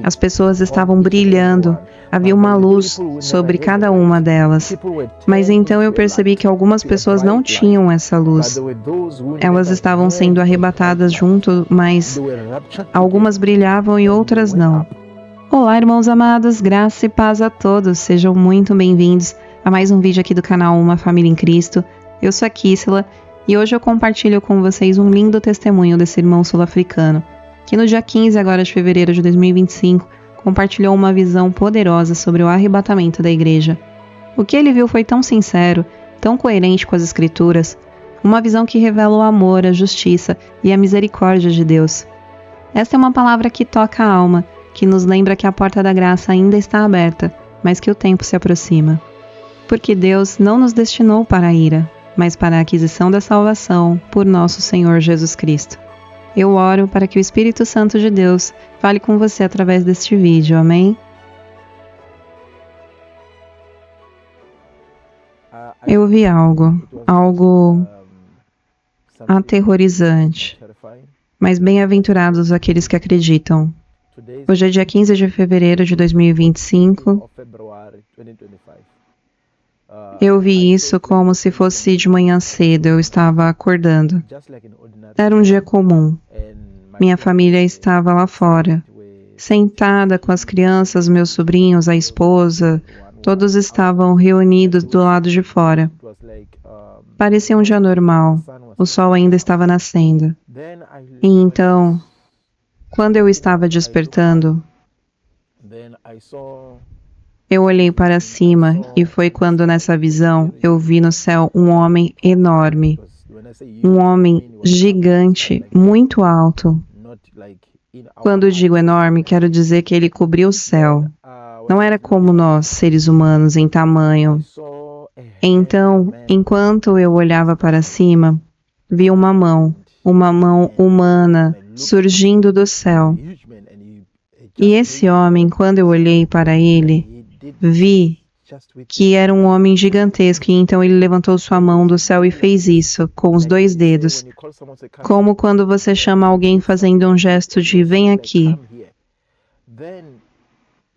As pessoas estavam brilhando, havia uma luz sobre cada uma delas. Mas então eu percebi que algumas pessoas não tinham essa luz. Elas estavam sendo arrebatadas junto, mas algumas brilhavam e outras não. Olá, irmãos amados, graça e paz a todos. Sejam muito bem-vindos a mais um vídeo aqui do canal Uma Família em Cristo. Eu sou a Kissela e hoje eu compartilho com vocês um lindo testemunho desse irmão sul-africano, que no dia 15 agora de fevereiro de 2025 compartilhou uma visão poderosa sobre o arrebatamento da igreja. O que ele viu foi tão sincero, tão coerente com as Escrituras, uma visão que revela o amor, a justiça e a misericórdia de Deus. Esta é uma palavra que toca a alma, que nos lembra que a porta da graça ainda está aberta, mas que o tempo se aproxima. Porque Deus não nos destinou para a ira, mas para a aquisição da salvação por nosso Senhor Jesus Cristo. Eu oro para que o Espírito Santo de Deus fale com você através deste vídeo, amém? Eu vi algo aterrorizante, mas bem-aventurados aqueles que acreditam. Hoje é dia 15 de fevereiro de 2025. Eu vi isso como se fosse de manhã cedo, eu estava acordando. Era um dia comum. Minha família estava lá fora, sentada com as crianças, meus sobrinhos, a esposa, todos estavam reunidos do lado de fora. Parecia um dia normal, o sol ainda estava nascendo. E então, quando eu estava despertando, eu olhei para cima e foi quando nessa visão eu vi no céu um homem enorme, um homem gigante, muito alto. Quando digo enorme, quero dizer que ele cobria o céu. Não era como nós, seres humanos, em tamanho. Então, enquanto eu olhava para cima, vi uma mão humana surgindo do céu. E esse homem, quando eu olhei para ele, vi que era um homem gigantesco, e então ele levantou sua mão do céu e fez isso, com os 2 dedos, como quando você chama alguém fazendo um gesto de vem aqui.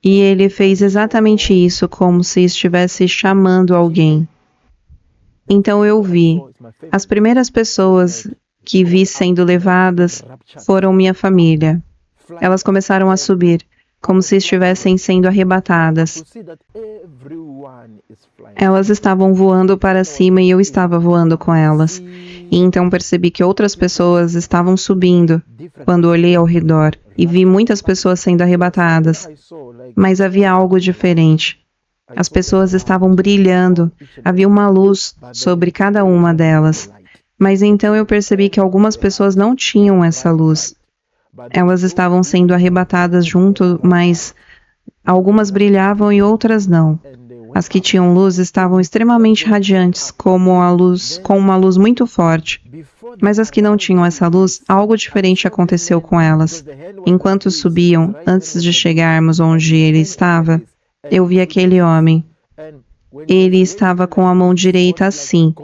E ele fez exatamente isso, como se estivesse chamando alguém. Então eu vi. As primeiras pessoas que vi sendo levadas foram minha família. Elas começaram a subir, como se estivessem sendo arrebatadas. Elas estavam voando para cima e eu estava voando com elas. E então percebi que outras pessoas estavam subindo, quando olhei ao redor e vi muitas pessoas sendo arrebatadas. Mas havia algo diferente. As pessoas estavam brilhando, havia uma luz sobre cada uma delas. Mas então eu percebi que algumas pessoas não tinham essa luz. Elas estavam sendo arrebatadas junto, mas algumas brilhavam e outras não. As que tinham luz estavam extremamente radiantes, com uma luz muito forte. Mas as que não tinham essa luz, algo diferente aconteceu com elas. Enquanto subiam, antes de chegarmos onde ele estava, eu vi aquele homem. Ele estava com a mão direita assim.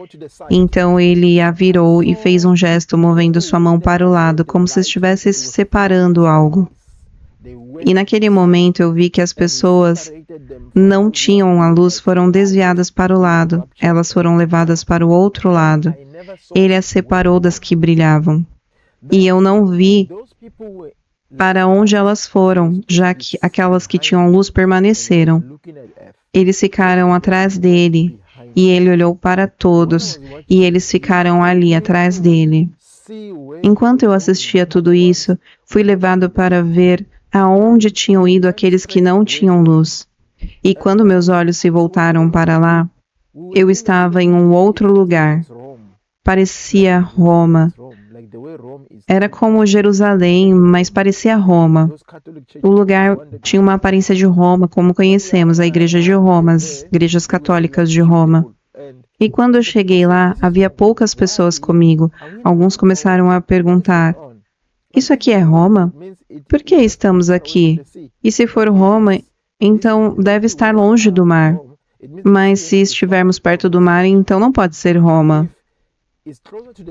Então ele a virou e fez um gesto movendo sua mão para o lado, como se estivesse separando algo. E naquele momento eu vi que as pessoas não tinham a luz, foram desviadas para o lado. Elas foram levadas para o outro lado. Ele as separou das que brilhavam. E eu não vi para onde elas foram, já que aquelas que tinham luz permaneceram. Eles ficaram atrás dele, e ele olhou para todos, e eles ficaram ali atrás dele. Enquanto eu assistia tudo isso, fui levado para ver aonde tinham ido aqueles que não tinham luz. E quando meus olhos se voltaram para lá, eu estava em um outro lugar. Parecia Roma. Era como Jerusalém, mas parecia Roma. O lugar tinha uma aparência de Roma, como conhecemos a Igreja de Roma, as igrejas católicas de Roma. E quando eu cheguei lá, havia poucas pessoas comigo. Alguns começaram a perguntar: isso aqui é Roma? Por que estamos aqui? E se for Roma, então deve estar longe do mar. Mas se estivermos perto do mar, então não pode ser Roma.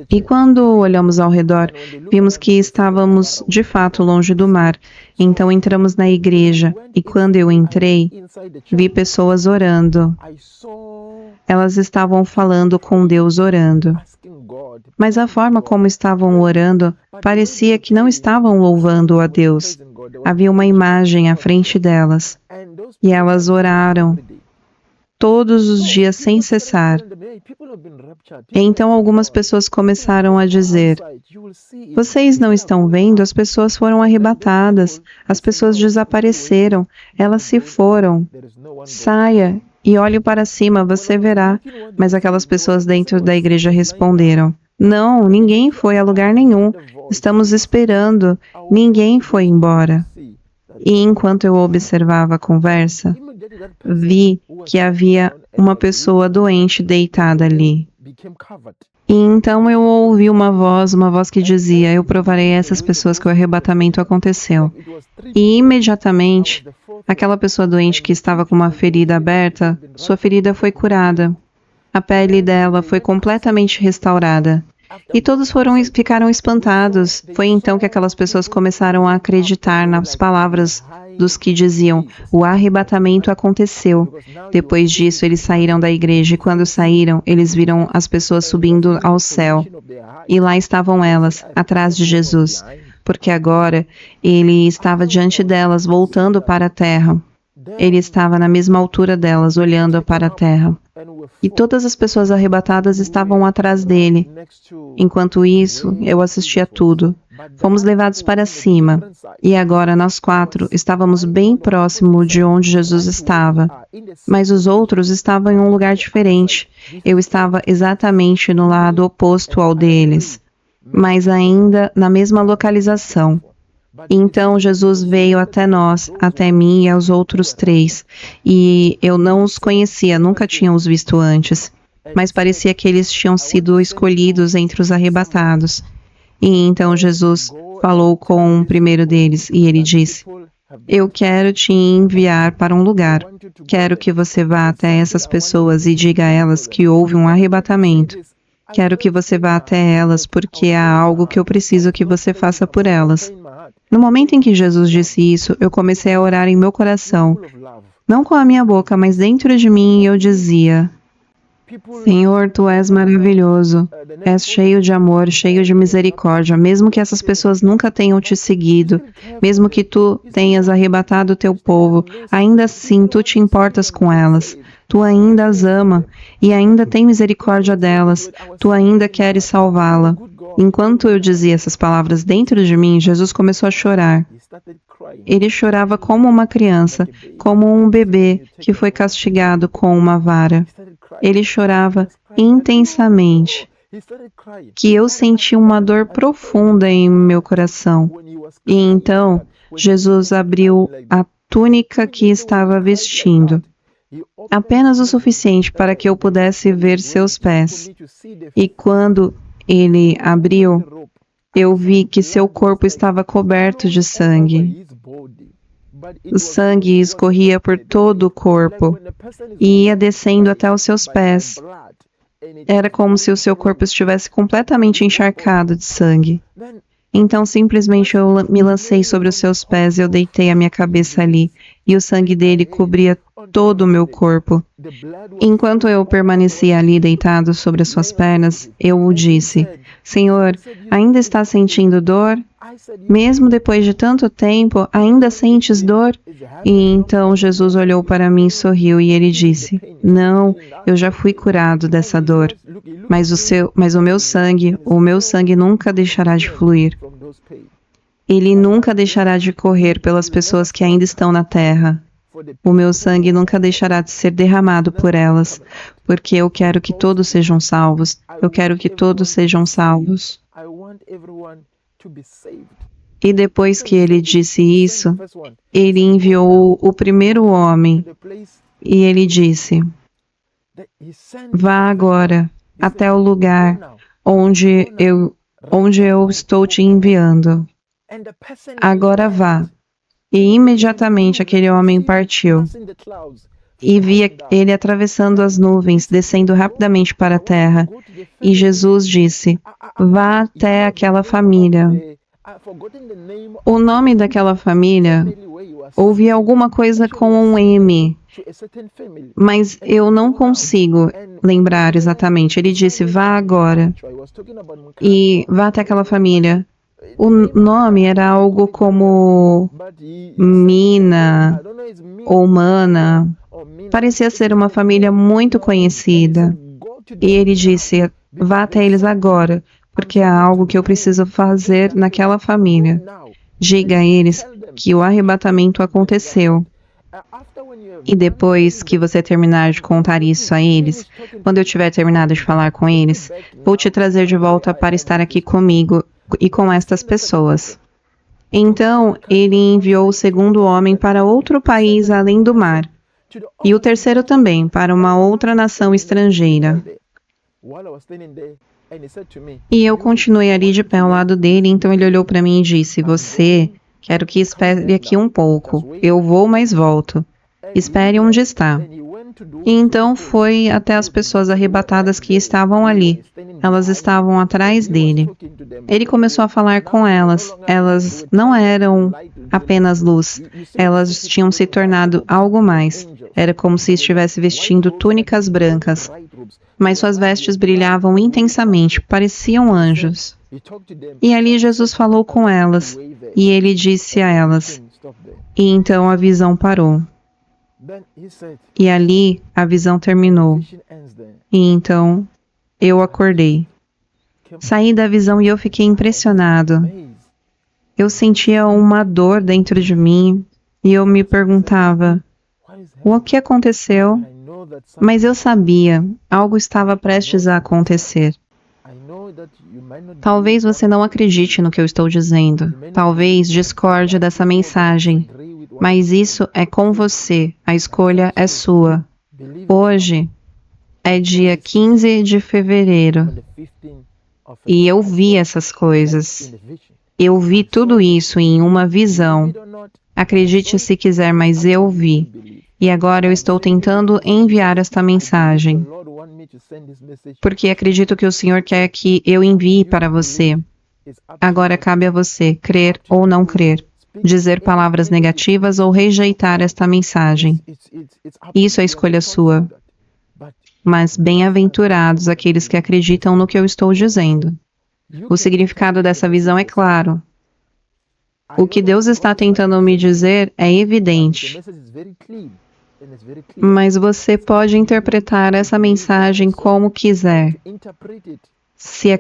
E quando olhamos ao redor, vimos que estávamos de fato longe do mar. Então entramos na igreja e quando eu entrei, vi pessoas orando. Elas estavam falando com Deus orando. Mas a forma como estavam orando parecia que não estavam louvando a Deus. Havia uma imagem à frente delas e elas oraram todos os dias sem cessar. Então algumas pessoas começaram a dizer: vocês não estão vendo? As pessoas foram arrebatadas, as pessoas desapareceram, elas se foram. Saia e olhe para cima, você verá. Mas aquelas pessoas dentro da igreja responderam: não, ninguém foi a lugar nenhum. Estamos esperando. Ninguém foi embora. E enquanto eu observava a conversa, vi que havia uma pessoa doente deitada ali. E então eu ouvi uma voz que dizia: eu provarei a essas pessoas que o arrebatamento aconteceu. E imediatamente, aquela pessoa doente que estava com uma ferida aberta, sua ferida foi curada. A pele dela foi completamente restaurada. E todos ficaram espantados. Foi então que aquelas pessoas começaram a acreditar nas palavras dos que diziam: o arrebatamento aconteceu. Depois disso, eles saíram da igreja e quando saíram, eles viram as pessoas subindo ao céu. E lá estavam elas, atrás de Jesus, porque agora ele estava diante delas, voltando para a terra. Ele estava na mesma altura delas, olhando para a terra. E todas as pessoas arrebatadas estavam atrás dele. Enquanto isso, eu assistia tudo. Fomos levados para cima. E agora nós 4 estávamos bem próximo de onde Jesus estava. Mas os outros estavam em um lugar diferente. Eu estava exatamente no lado oposto ao deles, mas ainda na mesma localização. Então Jesus veio até nós, até mim e aos outros 3. E eu não os conhecia, nunca tinha os visto antes. Mas parecia que eles tinham sido escolhidos entre os arrebatados. E então Jesus falou com o primeiro deles e ele disse: eu quero te enviar para um lugar. Quero que você vá até essas pessoas e diga a elas que houve um arrebatamento. Quero que você vá até elas porque há algo que eu preciso que você faça por elas. No momento em que Jesus disse isso, eu comecei a orar em meu coração. Não com a minha boca, mas dentro de mim eu dizia: Senhor, Tu és maravilhoso, és cheio de amor, cheio de misericórdia, mesmo que essas pessoas nunca tenham te seguido, mesmo que Tu tenhas arrebatado o Teu povo, ainda assim Tu te importas com elas, Tu ainda as ama e ainda tem misericórdia delas, Tu ainda queres salvá-la. Enquanto eu dizia essas palavras dentro de mim, Jesus começou a chorar. Ele chorava como uma criança, como um bebê que foi castigado com uma vara. Ele chorava intensamente, que eu senti uma dor profunda em meu coração. E então, Jesus abriu a túnica que estava vestindo, apenas o suficiente para que eu pudesse ver seus pés. E quando ele abriu, eu vi que seu corpo estava coberto de sangue. O sangue escorria por todo o corpo e ia descendo até os seus pés. Era como se o seu corpo estivesse completamente encharcado de sangue. Então, simplesmente eu me lancei sobre os seus pés e eu deitei a minha cabeça ali, e o sangue dele cobria todo o meu corpo. Enquanto eu permanecia ali deitado sobre as suas pernas, eu o disse: Senhor, ainda está sentindo dor? Mesmo depois de tanto tempo, ainda sentes dor? E então Jesus olhou para mim e sorriu e ele disse: Não, eu já fui curado dessa dor. Mas o meu sangue nunca deixará de fluir. Ele nunca deixará de correr pelas pessoas que ainda estão na terra. O meu sangue nunca deixará de ser derramado por elas, porque eu quero que todos sejam salvos. Eu quero que todos sejam salvos. E depois que ele disse isso, ele enviou o primeiro homem e ele disse: Vá agora até o lugar onde eu estou te enviando. Agora vá. E imediatamente aquele homem partiu. e vi ele atravessando as nuvens, descendo rapidamente para a terra. E Jesus disse: vá até aquela família. O nome daquela família, ouvi alguma coisa com um M, mas eu não consigo lembrar exatamente. Ele disse: vá agora e vá até aquela família. O nome era algo como Mina ou Mana. Parecia ser uma família muito conhecida. E ele disse: vá até eles agora, porque há algo que eu preciso fazer naquela família. Diga a eles que o arrebatamento aconteceu. E depois que você terminar de contar isso a eles, quando eu tiver terminado de falar com eles, vou te trazer de volta para estar aqui comigo e com estas pessoas. Então ele enviou o segundo homem para outro país além do mar, e o terceiro também para uma outra nação estrangeira. E eu continuei ali de pé ao lado dele, então ele olhou para mim e disse: você, quero que espere aqui um pouco. Eu vou, mas volto. Espere onde está. E então foi até as pessoas arrebatadas que estavam ali. Elas estavam atrás dele. Ele começou a falar com elas. Elas não eram apenas luz. Elas tinham se tornado algo mais. Era como se estivesse vestindo túnicas brancas. Mas suas vestes brilhavam intensamente, pareciam anjos. E ali Jesus falou com elas, e ele disse a elas, e então a visão parou. E ali a visão terminou. E então eu acordei. Saí da visão e eu fiquei impressionado. Eu sentia uma dor dentro de mim, e eu me perguntava, o que aconteceu? Mas eu sabia, algo estava prestes a acontecer. Talvez você não acredite no que eu estou dizendo. Talvez discorde dessa mensagem. Mas isso é com você. A escolha é sua. Hoje é dia 15 de fevereiro. E eu vi essas coisas. Eu vi tudo isso em uma visão. Acredite se quiser, mas eu vi. E agora eu estou tentando enviar esta mensagem, porque acredito que o Senhor quer que eu envie para você. Agora cabe a você crer ou não crer, dizer palavras negativas ou rejeitar esta mensagem. Isso é escolha sua. Mas bem-aventurados aqueles que acreditam no que eu estou dizendo. O significado dessa visão é claro. O que Deus está tentando me dizer é evidente. Mas você pode interpretar essa mensagem como quiser. Se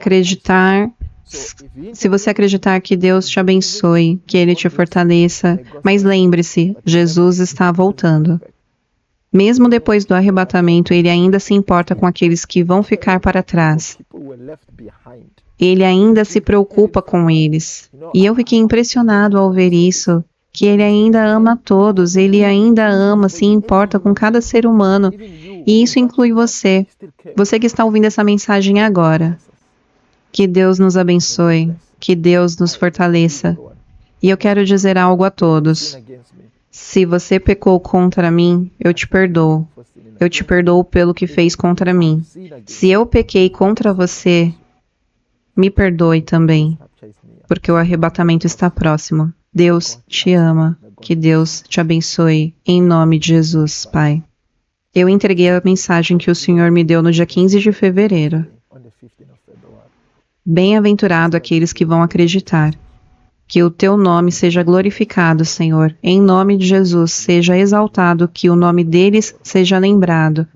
você acreditar que Deus te abençoe, que Ele te fortaleça, mas lembre-se, Jesus está voltando. Mesmo depois do arrebatamento, Ele ainda se importa com aqueles que vão ficar para trás. Ele ainda se preocupa com eles. E eu fiquei impressionado ao ver isso, que Ele ainda ama todos, Ele ainda ama, se importa com cada ser humano. E isso inclui você. Você que está ouvindo essa mensagem agora. Que Deus nos abençoe, que Deus nos fortaleça. E eu quero dizer algo a todos. Se você pecou contra mim, eu te perdoo. Eu te perdoo pelo que fez contra mim. Se eu pequei contra você, me perdoe também, porque o arrebatamento está próximo. Deus te ama. Que Deus te abençoe. Em nome de Jesus, Pai. Eu entreguei a mensagem que o Senhor me deu no dia 15 de fevereiro. Bem-aventurado aqueles que vão acreditar. Que o teu nome seja glorificado, Senhor. Em nome de Jesus, seja exaltado, que o nome deles seja lembrado.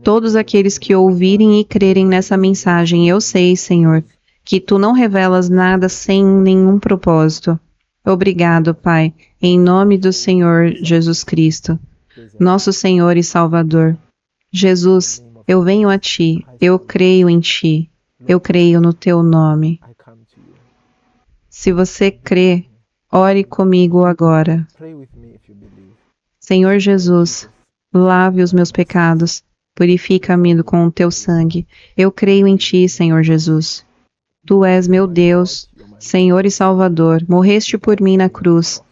Todos aqueles que ouvirem e crerem nessa mensagem, eu sei, Senhor, que tu não revelas nada sem nenhum propósito. Obrigado, Pai, em nome do Senhor Jesus Cristo, nosso Senhor e Salvador. Jesus, eu venho a Ti, eu creio em Ti, eu creio no Teu nome. Se você crê, ore comigo agora. Senhor Jesus, lave os meus pecados, purifica-me com o Teu sangue. Eu creio em Ti, Senhor Jesus. Tu és meu Deus, Senhor e Salvador, morreste por mim na cruz,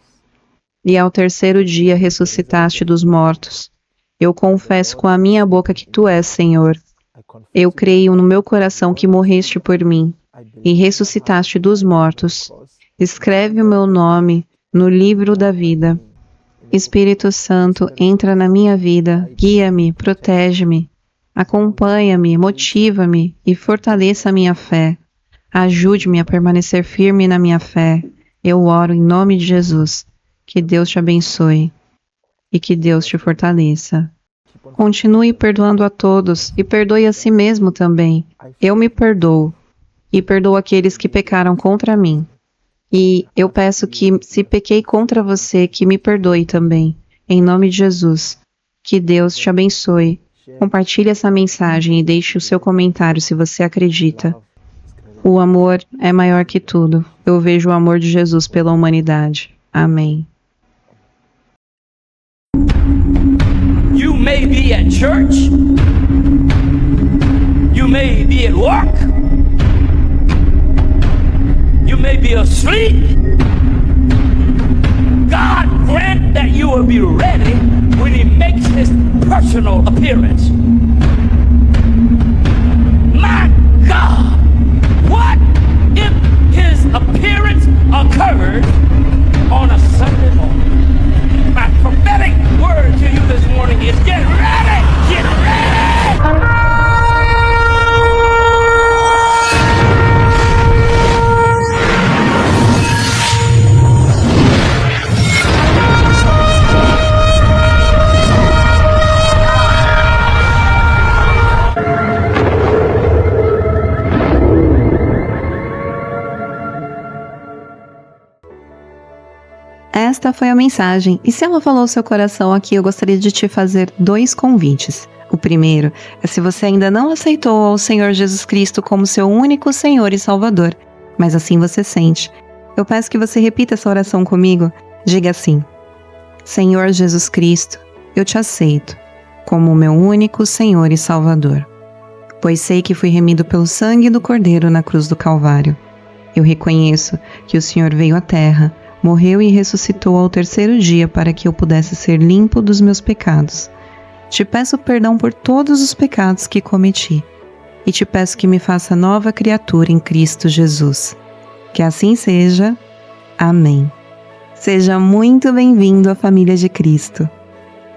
e ao terceiro dia ressuscitaste dos mortos. Eu confesso com a minha boca que Tu és, Senhor. Eu creio no meu coração que morreste por mim e ressuscitaste dos mortos. Escreve o meu nome no livro da vida. Espírito Santo, entra na minha vida, guia-me, protege-me, acompanha-me, motiva-me e fortaleça a minha fé. Ajude-me a permanecer firme na minha fé. Eu oro em nome de Jesus. Que Deus te abençoe e que Deus te fortaleça. Continue perdoando a todos e perdoe a si mesmo também. Eu me perdoo e perdoo aqueles que pecaram contra mim. E eu peço que, se pequei contra você, que me perdoe também. Em nome de Jesus. Que Deus te abençoe. Compartilhe essa mensagem e deixe o seu comentário se você acredita. O amor é maior que tudo. Eu vejo o amor de Jesus pela humanidade. Amém. You may be at church. You may be at work. You may be asleep. God grant that you will be ready when He makes His personal appearance. My God, what if His appearance occurred on a Sunday morning? My prophetic word to you this morning is get ready! Get ready! Esta foi a mensagem, e se ela falou ao seu coração aqui, eu gostaria de te fazer 2 convites. O primeiro é se você ainda não aceitou ao Senhor Jesus Cristo como seu único Senhor e Salvador, mas assim você sente. Eu peço que você repita essa oração comigo. Diga assim: Senhor Jesus Cristo, eu te aceito como o meu único Senhor e Salvador, pois sei que fui remido pelo sangue do Cordeiro na cruz do Calvário. Eu reconheço que o Senhor veio à terra, morreu e ressuscitou ao 3º dia para que eu pudesse ser limpo dos meus pecados. Te peço perdão por todos os pecados que cometi e te peço que me faça nova criatura em Cristo Jesus. Que assim seja. Amém. Seja muito bem-vindo à família de Cristo.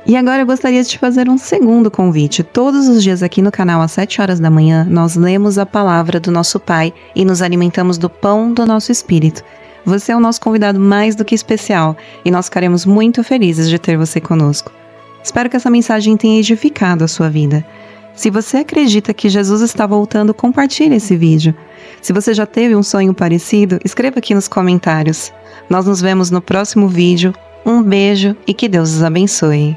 E agora eu gostaria de te fazer um segundo convite. Todos os dias aqui no canal às 7 horas da manhã, nós lemos a palavra do nosso Pai e nos alimentamos do pão do nosso Espírito. Você é o nosso convidado mais do que especial e nós ficaremos muito felizes de ter você conosco. Espero que essa mensagem tenha edificado a sua vida. Se você acredita que Jesus está voltando, compartilhe esse vídeo. Se você já teve um sonho parecido, escreva aqui nos comentários. Nós nos vemos no próximo vídeo. Um beijo e que Deus os abençoe.